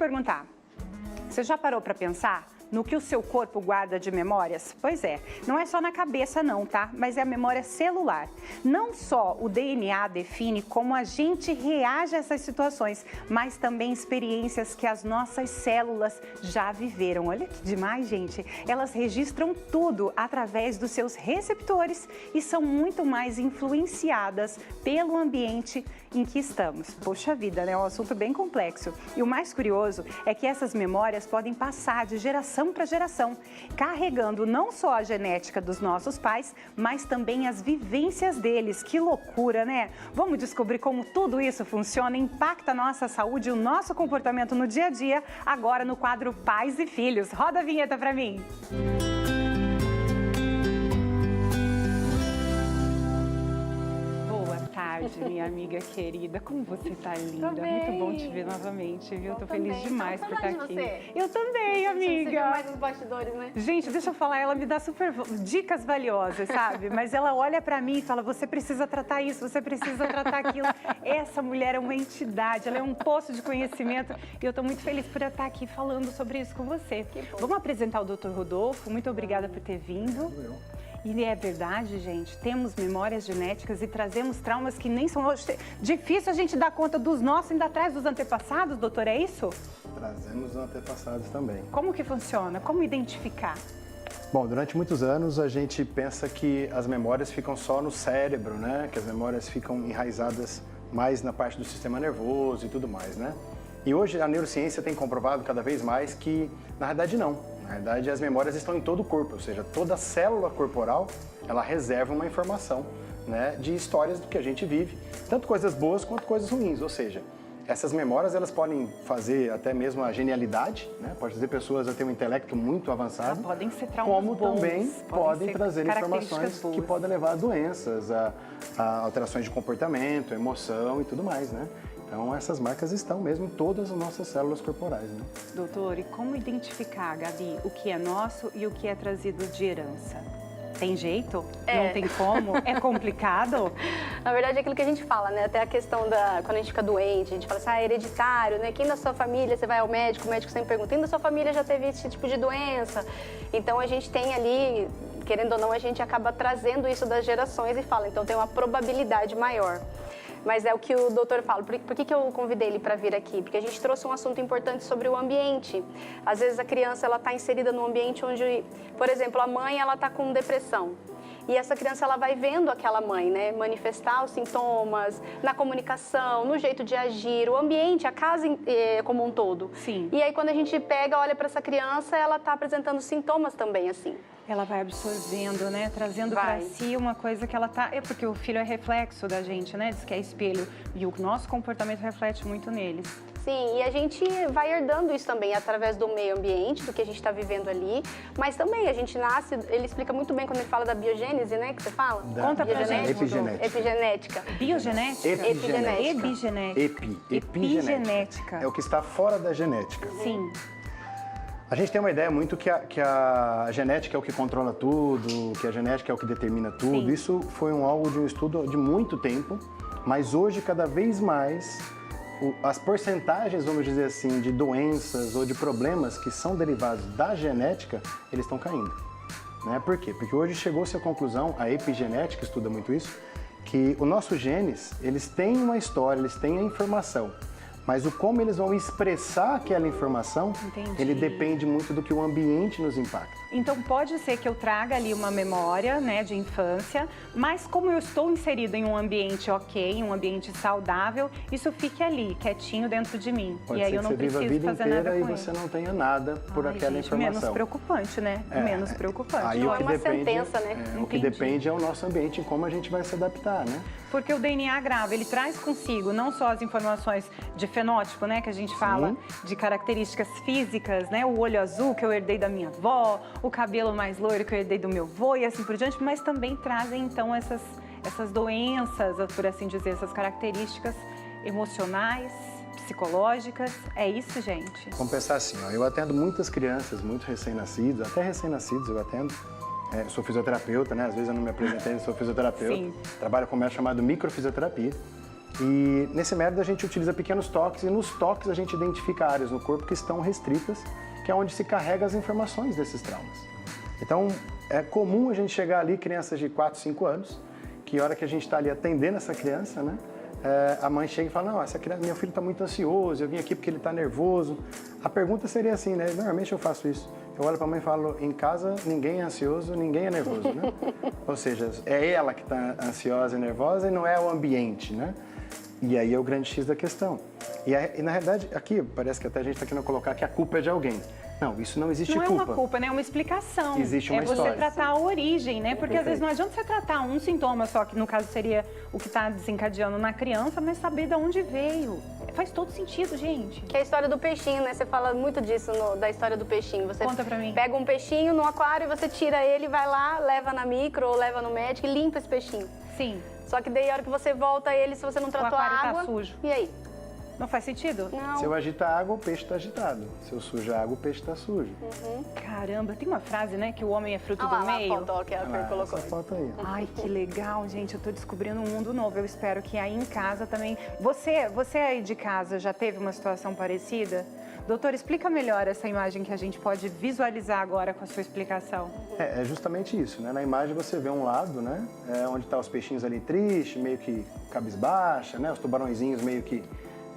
perguntar, você já parou para pensar no que o seu corpo guarda de memórias? Pois é, não é só na cabeça não, tá? Mas é a memória celular. Não só o DNA define como a gente reage a essas situações, mas também experiências que as nossas células já viveram. Olha que demais, gente. Elas registram tudo através dos seus receptores e são muito mais influenciadas pelo ambiente em que estamos. Poxa vida, né? É um assunto bem complexo. E o mais curioso é que essas memórias podem passar de geração para geração, carregando não só a genética dos nossos pais, mas também as vivências deles. Que loucura, né? Vamos descobrir como tudo isso funciona, impacta a nossa saúde e o nosso comportamento no dia a dia, agora no quadro Pais e Filhos. Roda a vinheta para mim. Minha amiga querida, como você tá linda, muito bom te ver novamente, viu? Tô feliz demais por estar aqui. Eu também, amiga. Você viu mais nos bastidores, né? Gente, deixa eu falar, ela me dá super dicas valiosas, sabe? Mas ela olha pra mim e fala, você precisa tratar isso, você precisa tratar aquilo. Essa mulher é uma entidade, ela é um poço de conhecimento e eu tô muito feliz por estar aqui falando sobre isso com você. Vamos apresentar o Dr. Rodolfo, muito obrigada por ter vindo. E é verdade, gente, temos memórias genéticas e trazemos traumas que nem são... Difícil a gente dar conta dos nossos, ainda atrás dos antepassados, doutor, é isso? Trazemos os antepassados também. Como que funciona? Como identificar? Bom, durante muitos anos a gente pensa que as memórias ficam só no cérebro, né? Que as memórias ficam enraizadas mais na parte do sistema nervoso e tudo mais, né? E hoje a neurociência tem comprovado cada vez mais que, na realidade, não. Na verdade, as memórias estão em todo o corpo, ou seja, toda célula corporal, ela reserva uma informação, né, de histórias do que a gente vive, tanto coisas boas quanto coisas ruins, ou seja, essas memórias elas podem fazer até mesmo a genialidade, né, pode fazer pessoas a ter um intelecto muito avançado, podem ser traumas como bons, também podem trazer informações boas que podem levar a doenças, a alterações de comportamento, emoção e tudo mais, né? Então, essas marcas estão mesmo em todas as nossas células corporais, né? Doutor, e como identificar, Gabi, o que é nosso e o que é trazido de herança? Tem jeito? Não tem como? É complicado? Na verdade, é aquilo que a gente fala, né? Até a questão da... Quando a gente fica doente, a gente fala assim, é hereditário, né? Quem da sua família, você vai ao médico, o médico sempre pergunta, quem da sua família já teve esse tipo de doença? Então, a gente tem ali, querendo ou não, a gente acaba trazendo isso das gerações e fala, então tem uma probabilidade maior. Mas é o que o doutor fala. Por que eu convidei ele para vir aqui? Porque a gente trouxe um assunto importante sobre o ambiente. Às vezes a criança ela está inserida num ambiente onde, por exemplo, a mãe ela está com depressão. E essa criança ela vai vendo aquela mãe, né, manifestar os sintomas na comunicação, no jeito de agir, o ambiente, a casa como um todo. Sim. E aí quando a gente pega, olha para essa criança, ela está apresentando sintomas também assim. Ela vai absorvendo, né? Trazendo para si uma coisa que ela tá... É porque o filho é reflexo da gente, né? Diz que é espelho. E o nosso comportamento reflete muito neles. Sim, e a gente vai herdando isso também através do meio ambiente, do que a gente está vivendo ali. Mas também a gente nasce... Ele explica muito bem quando ele fala da biogênese, né? Que você fala? Conta pra gente. Epigenética. Epigenética. Biogenética? Epigenética. Epigenética. É o que está fora da genética. Sim. A gente tem uma ideia muito que a genética é o que controla tudo, que a genética é o que determina tudo. Sim. Isso foi algo de um estudo de muito tempo, mas hoje, cada vez mais, as porcentagens, vamos dizer assim, de doenças ou de problemas que são derivados da genética, eles estão caindo. Né? Por quê? Porque hoje chegou-se à conclusão, a epigenética estuda muito isso, que os nossos genes, eles têm uma história, eles têm a informação. Mas o como eles vão expressar aquela informação, ele depende muito do que o ambiente nos impacta. Então pode ser que eu traga ali uma memória, né, de infância, mas como eu estou inserido em um ambiente ok, um ambiente saudável, isso fique ali, quietinho dentro de mim. Pode e aí ser eu não que você viva a preciso vida fazer nada inteira com e você ele. não tenha nada por aquela informação. Menos preocupante, né? Menos preocupante. Aí Não o que é uma depende, sentença, né? O que depende é o nosso ambiente, em como a gente vai se adaptar, né? Porque o DNA grave, ele traz consigo não só as informações de fenótipo, né, que a gente fala, de características físicas, né, o olho azul que eu herdei da minha avó, o cabelo mais loiro que eu herdei do meu avô e assim por diante, mas também trazem então essas doenças, por assim dizer, essas características emocionais, psicológicas. É isso, gente? Vamos pensar assim, ó, eu atendo muitas crianças, muito recém-nascidos, até recém-nascidos eu atendo. Sou fisioterapeuta, né? Às vezes eu não me apresentei, sou fisioterapeuta. Sim. Trabalho com um método chamado microfisioterapia. E nesse método a gente utiliza pequenos toques e nos toques a gente identifica áreas no corpo que estão restritas, que é onde se carrega as informações desses traumas. Então, é comum a gente chegar ali, crianças de 4, 5 anos, que a hora que a gente está ali atendendo essa criança, né, a mãe chega e fala, não, essa criança, meu filho está muito ansioso, eu vim aqui porque ele está nervoso. A pergunta seria assim, né, normalmente eu faço isso. Eu olho para a mãe e falo, em casa ninguém é ansioso, ninguém é nervoso, né? Ou seja, é ela que está ansiosa e nervosa e não é o ambiente, né? E aí é o grande X da questão. E na realidade, aqui parece que até a gente está querendo colocar que a culpa é de alguém. Não, isso não existe culpa. Não é uma culpa, né? É uma explicação. Existe uma história. É você tratar a origem, né? Porque Perfeito. às vezes não adianta você tratar um sintoma só, que no caso seria o que está desencadeando na criança, mas saber de onde veio. Faz todo sentido, gente. Que é a história do peixinho, né? Você fala muito disso, da história do peixinho. Você Conta pra mim. Pega um peixinho no aquário e você tira ele, vai lá, leva na micro ou leva no médico e limpa esse peixinho. Sim. Só que daí a hora que você volta ele, se você não tratou a aquário água... tá sujo. E aí? Não faz sentido? Não. Se eu agito a água, o peixe está agitado. Se eu sujo a água, o peixe está sujo. Caramba, tem uma frase, né? Que o homem é fruto Olha do lá, meio. a foto ó, que a Fer colocou. Essa foto aí. Ai, que legal, gente. Eu tô descobrindo um mundo novo. Eu espero que aí em casa também... Você aí de casa já teve uma situação parecida? Doutor, explica melhor essa imagem que a gente pode visualizar agora com a sua explicação. É justamente isso, né? Na imagem você vê um lado, né? Onde tá os peixinhos ali tristes, meio que cabisbaixa, né? Os tubarõezinhos meio que,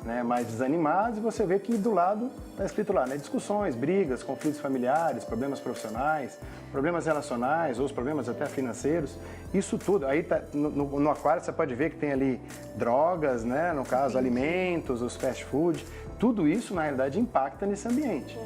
né, mais desanimados, e você vê que do lado está escrito lá, né? Discussões, brigas, conflitos familiares, problemas profissionais, problemas relacionais, ou os problemas até financeiros. Isso tudo, aí tá, no aquário você pode ver que tem ali drogas, né? No caso, alimentos, os fast food. Tudo isso, na realidade, impacta nesse ambiente.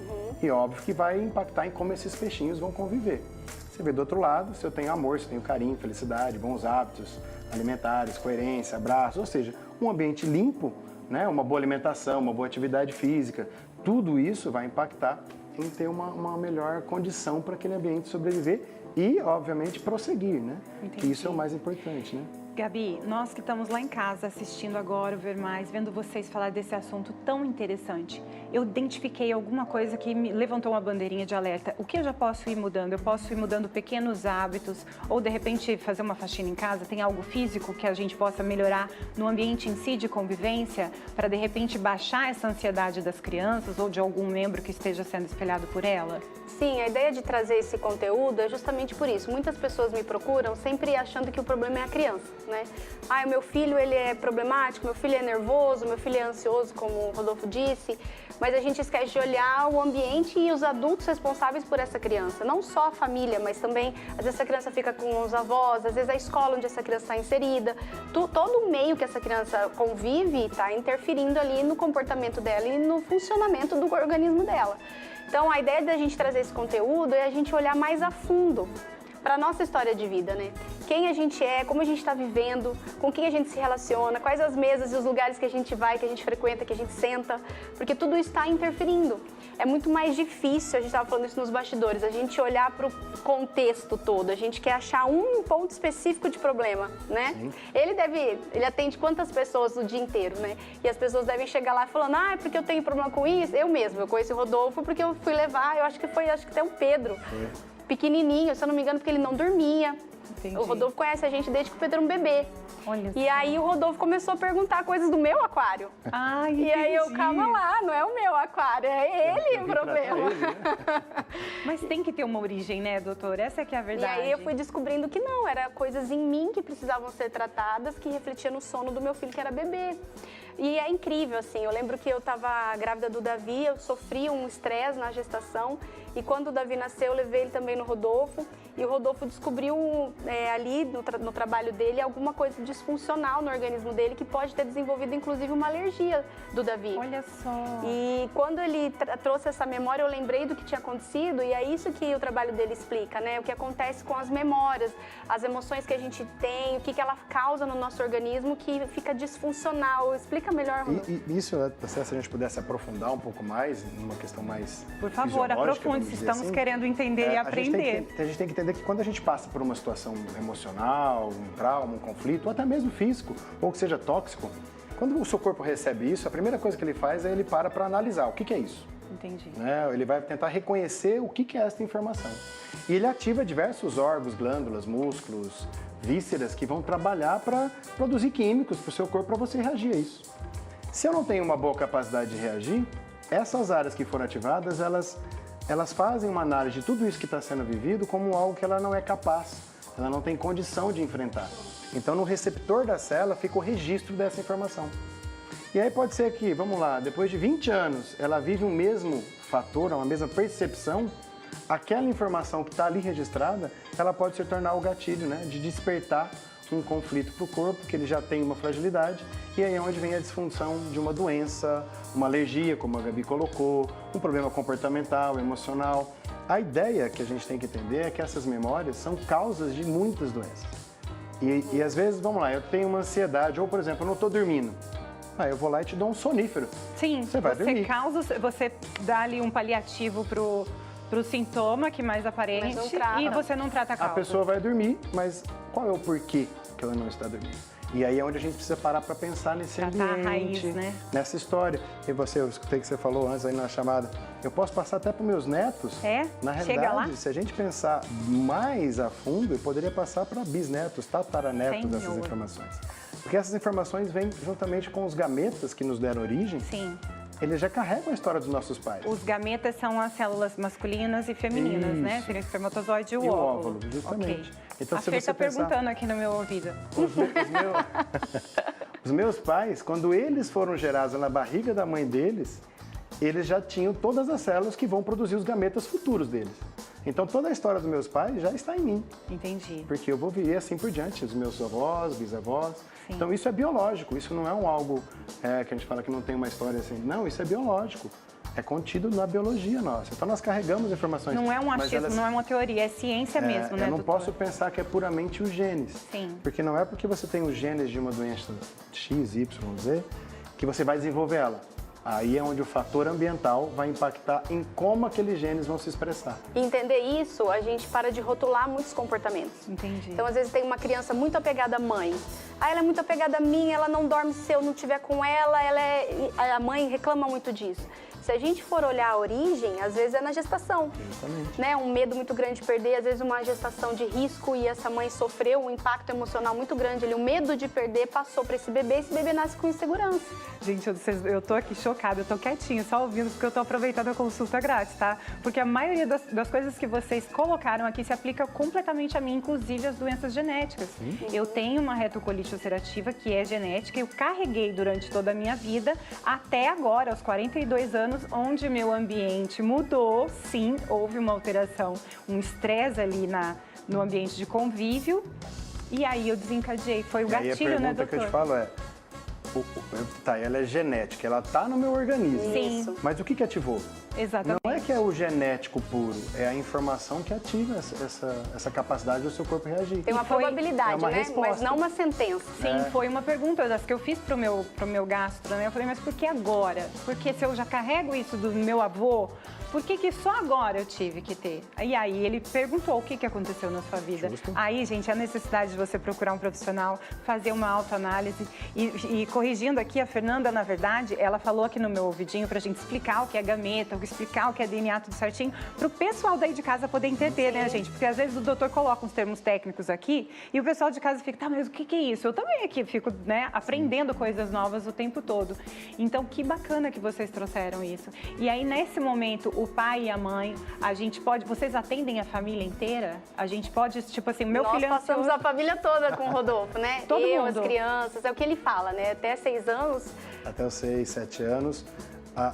E óbvio que vai impactar em como esses peixinhos vão conviver. Você vê do outro lado, se eu tenho amor, se eu tenho carinho, felicidade, bons hábitos alimentares, coerência, abraços, ou seja, um ambiente limpo, né, uma boa alimentação, uma boa atividade física, tudo isso vai impactar em ter uma melhor condição para aquele ambiente sobreviver e, obviamente, prosseguir, né? Que isso é o mais importante, né? Gabi, nós que estamos lá em casa assistindo agora o Ver Mais, vendo vocês falar desse assunto tão interessante, eu identifiquei alguma coisa que me levantou uma bandeirinha de alerta. O que eu já posso ir mudando? Eu posso ir mudando pequenos hábitos ou, de repente, fazer uma faxina em casa? Tem algo físico que a gente possa melhorar no ambiente em si de convivência para, de repente, baixar essa ansiedade das crianças ou de algum membro que esteja sendo espelhado por ela? Sim, a ideia de trazer esse conteúdo é justamente por isso. Muitas pessoas me procuram sempre achando que o problema é a criança, né? Ah, o meu filho ele é problemático, meu filho é nervoso, meu filho é ansioso, como o Rodolfo disse. Mas a gente esquece de olhar o ambiente e os adultos responsáveis por essa criança. Não só a família, mas também, às vezes, essa criança fica com os avós, às vezes a escola onde essa criança está inserida. Todo o meio que essa criança convive está interferindo ali no comportamento dela e no funcionamento do organismo dela. Então, a ideia da gente trazer esse conteúdo é a gente olhar mais a fundo para a nossa história de vida, né? Quem a gente é, como a gente está vivendo, com quem a gente se relaciona, quais as mesas e os lugares que a gente vai, que a gente frequenta, que a gente senta, porque tudo isso está interferindo. É muito mais difícil, a gente estava falando isso nos bastidores, a gente olhar para o contexto todo, a gente quer achar um ponto específico de problema, né? Sim. Ele atende quantas pessoas o dia inteiro, né? E as pessoas devem chegar lá falando, ah, é porque eu tenho problema com isso. Eu conheci o Rodolfo porque eu fui levar, acho que até o Pedro. Pequenininho, se eu não me engano, porque ele não dormia. Entendi. O Rodolfo conhece a gente desde que o Pedro era um bebê. Olha e aí o Rodolfo começou a perguntar coisas do meu aquário. Ah, entendi. E aí eu, calma lá, não é o meu aquário, é ele o problema. Ele, né? Mas tem que ter uma origem, né, doutor? Essa que é a verdade. E aí eu fui descobrindo que não, era coisas em mim que precisavam ser tratadas, que refletiam no sono do meu filho, que era bebê. E é incrível, assim, eu lembro que eu estava grávida do Davi, eu sofri um estresse na gestação e quando o Davi nasceu eu levei ele também no Rodolfo e o Rodolfo descobriu ali no trabalho dele alguma coisa disfuncional no organismo dele que pode ter desenvolvido inclusive uma alergia do Davi. Olha só! E quando ele trouxe essa memória eu lembrei do que tinha acontecido e é isso que o trabalho dele explica, né? O que acontece com as memórias, as emoções que a gente tem, o que ela causa no nosso organismo que fica disfuncional. Explica melhor, Rodolfo. E isso, se a gente pudesse aprofundar um pouco mais, numa questão mais por favor, aprofunde, se estamos assim, querendo entender e aprender. A gente tem que entender que quando a gente passa por uma situação emocional, um trauma, um conflito, ou até mesmo físico, ou que seja tóxico, quando o seu corpo recebe isso, a primeira coisa que ele faz é ele para analisar o que é isso. Entendi. Né? Ele vai tentar reconhecer o que é essa informação. E ele ativa diversos órgãos, glândulas, músculos, vísceras que vão trabalhar para produzir químicos para o seu corpo para você reagir a isso. Se eu não tenho uma boa capacidade de reagir, essas áreas que foram ativadas, elas fazem uma análise de tudo isso que está sendo vivido como algo que ela não é capaz, ela não tem condição de enfrentar. Então, no receptor da célula fica o registro dessa informação. E aí pode ser que, vamos lá, depois de 20 anos, ela vive o mesmo fator, uma mesma percepção, aquela informação que está ali registrada, ela pode se tornar o gatilho, né, de despertar um conflito para o corpo, que ele já tem uma fragilidade, e aí é onde vem a disfunção de uma doença, uma alergia, como a Gabi colocou, um problema comportamental, emocional. A ideia que a gente tem que entender é que essas memórias são causas de muitas doenças. E às vezes, vamos lá, eu tenho uma ansiedade, ou por exemplo, eu não estou dormindo. Eu vou lá e te dou um sonífero. Sim, você vai dormir. Você dá ali um paliativo pro sintoma que mais aparente e você não trata a causa. A pessoa vai dormir, mas qual é o porquê que ela não está dormindo? E aí é onde a gente precisa parar para pensar nesse ambiente, a raiz, né? Nessa história. E você, eu escutei que você falou antes aí na chamada, eu posso passar até para meus netos. Chega Na realidade, lá? se a gente pensar mais a fundo, eu poderia passar para bisnetos, tataranetos dessas informações. Porque essas informações vêm juntamente com os gametas que nos deram origem. Sim. Eles já carregam a história dos nossos pais. Os gametas são as células masculinas e femininas, Isso. né? Seria o espermatozoide e o óvulo. Justamente. Okay. Então, a Fê está perguntando aqui no meu ouvido. Os meus pais, quando eles foram gerados na barriga da mãe deles, eles já tinham todas as células que vão produzir os gametas futuros deles. Então, toda a história dos meus pais já está em mim. Entendi. Porque eu vou viver assim por diante, os meus avós, bisavós. Sim. Então, isso é biológico, isso não é algo que a gente fala que não tem uma história assim. Não, isso é biológico. É contido na biologia nossa. Então, nós carregamos informações. Não é um achismo, não é uma teoria, é ciência mesmo, né, Eu não doutor? posso pensar que é puramente os genes. Sim. Porque não é porque você tem os genes de uma doença X, Y, Z, que você vai desenvolver ela. Aí é onde o fator ambiental vai impactar em como aqueles genes vão se expressar. E entender isso, a gente para de rotular muitos comportamentos. Entendi. Então, às vezes, tem uma criança muito apegada à mãe. Ah, ela é muito apegada a mim, ela não dorme se eu não estiver com ela, a mãe reclama muito disso. Se a gente for olhar a origem, às vezes é na gestação. Exatamente. Né? Um medo muito grande de perder, às vezes uma gestação de risco e essa mãe sofreu um impacto emocional muito grande ali. O medo de perder passou para esse bebê nasce com insegurança. Gente, eu tô aqui chocada, eu tô quietinha, só ouvindo, porque eu tô aproveitando a consulta grátis, tá? Porque a maioria das coisas que vocês colocaram aqui se aplica completamente a mim, inclusive as doenças genéticas. Eu tenho uma retocolite ulcerativa que é genética, eu carreguei durante toda a minha vida, até agora, aos 42 anos, onde meu ambiente mudou, sim, houve uma alteração, um estresse ali no ambiente de convívio, e aí eu desencadeei, foi o gatilho, né, doutor? A pergunta que eu te falo é, ela é genética, ela tá no meu organismo. Sim. Mas o que ativou? Exatamente. Não é que é o genético puro, é a informação que ativa essa capacidade do seu corpo reagir. Tem uma probabilidade, uma né? resposta. Mas não uma sentença. Sim, foi uma pergunta das que eu fiz pro meu gastro, né? Eu falei, mas por que agora? Porque se eu já carrego isso do meu avô, por que só agora eu tive que ter? E aí ele perguntou o que aconteceu na sua vida. Justo. Aí, gente, a necessidade de você procurar um profissional, fazer uma autoanálise e corrigindo aqui, a Fernanda, na verdade, ela falou aqui no meu ouvidinho pra gente explicar o que é gameta, explicar o que é DNA tudo certinho, pro pessoal daí de casa poder entender, né, gente? Porque às vezes o doutor coloca uns termos técnicos aqui e o pessoal de casa fica, tá, mas o que é isso? Eu também aqui fico, né, aprendendo coisas novas o tempo todo. Então, que bacana que vocês trouxeram isso. E aí, nesse momento, o pai e a mãe, a gente pode... Vocês atendem a família inteira? A gente pode, tipo assim, meu filho... Nós passamos a família toda com o Rodolfo, né? Todo mundo. As crianças, é o que ele fala, né? Até 6 anos... Até os 6, 7 anos,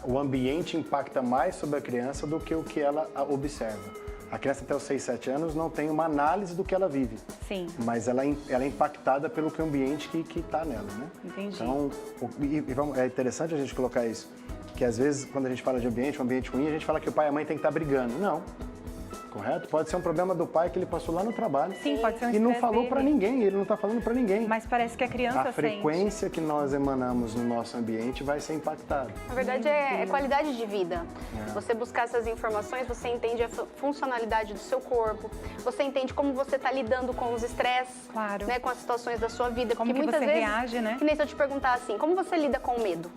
o ambiente impacta mais sobre a criança do que o que ela observa. A criança até os 6, 7 anos não tem uma análise do que ela vive. Sim. Mas ela é impactada pelo ambiente que está nela, né? Entendi. Então, é interessante a gente colocar isso. Que às vezes, quando a gente fala de ambiente, um ambiente ruim, a gente fala que o pai e a mãe tem que estar brigando. Não. Correto? Pode ser um problema do pai que ele passou lá no trabalho. Sim, pode ser um e não estresse falou dele. para ninguém, ele não está falando para ninguém. Mas parece que a criança A frequência que nós emanamos no nosso ambiente vai ser impactada. Na verdade, é qualidade de vida. Você buscar essas informações, você entende a funcionalidade do seu corpo, você entende como você está lidando com os estresses, Claro. né, com as situações da sua vida. Como porque que muitas você vezes, reage, né? que nem se eu te perguntar assim, como você lida com o medo?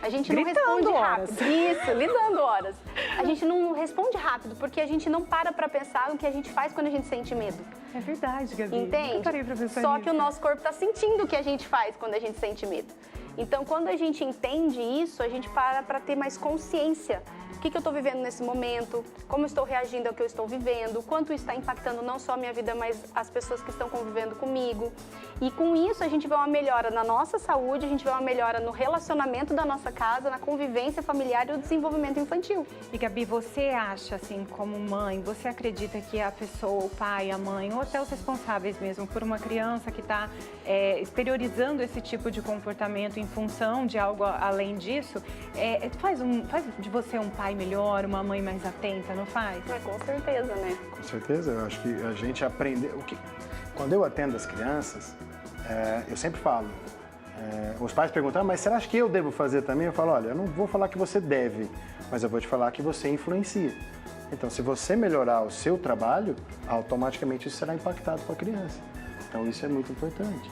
A gente não Gritando responde horas. rápido. Isso, lidando horas. A gente não responde rápido, porque a gente não para pensar no que a gente faz quando a gente sente medo. É verdade, Gabi. Entende? Nunca parei pra pensar Só nisso. que o nosso corpo está sentindo o que a gente faz quando a gente sente medo. Então, quando a gente entende isso, a gente para ter mais consciência. O que eu estou vivendo nesse momento, como eu estou reagindo ao que eu estou vivendo, quanto isso está impactando não só a minha vida, mas as pessoas que estão convivendo comigo. E com isso a gente vê uma melhora na nossa saúde, a gente vê uma melhora no relacionamento da nossa casa, na convivência familiar e no desenvolvimento infantil. E Gabi, você acha, assim, como mãe, você acredita que a pessoa, o pai, a mãe, ou até os responsáveis mesmo, por uma criança que está exteriorizando esse tipo de comportamento em função de algo além disso, faz de você um pai melhor, uma mãe mais atenta, não faz? Com certeza, né? Com certeza, eu acho que a gente aprendeu. Quando eu atendo as crianças, eu sempre falo. Os pais perguntam, mas será que eu devo fazer também? Eu falo, olha, eu não vou falar que você deve, mas eu vou te falar que você influencia. Então, se você melhorar o seu trabalho, automaticamente isso será impactado com a criança. Então, isso é muito importante.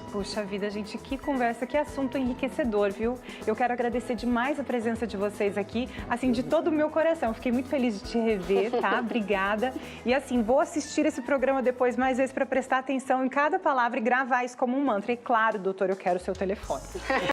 Puxa vida, gente, que conversa, que assunto enriquecedor, viu? Eu quero agradecer demais a presença de vocês aqui, assim, de todo o meu coração. Fiquei muito feliz de te rever, tá? Obrigada. E assim, vou assistir esse programa depois mais vezes para prestar atenção em cada palavra e gravar isso como um mantra. E claro, doutor, eu quero o seu telefone.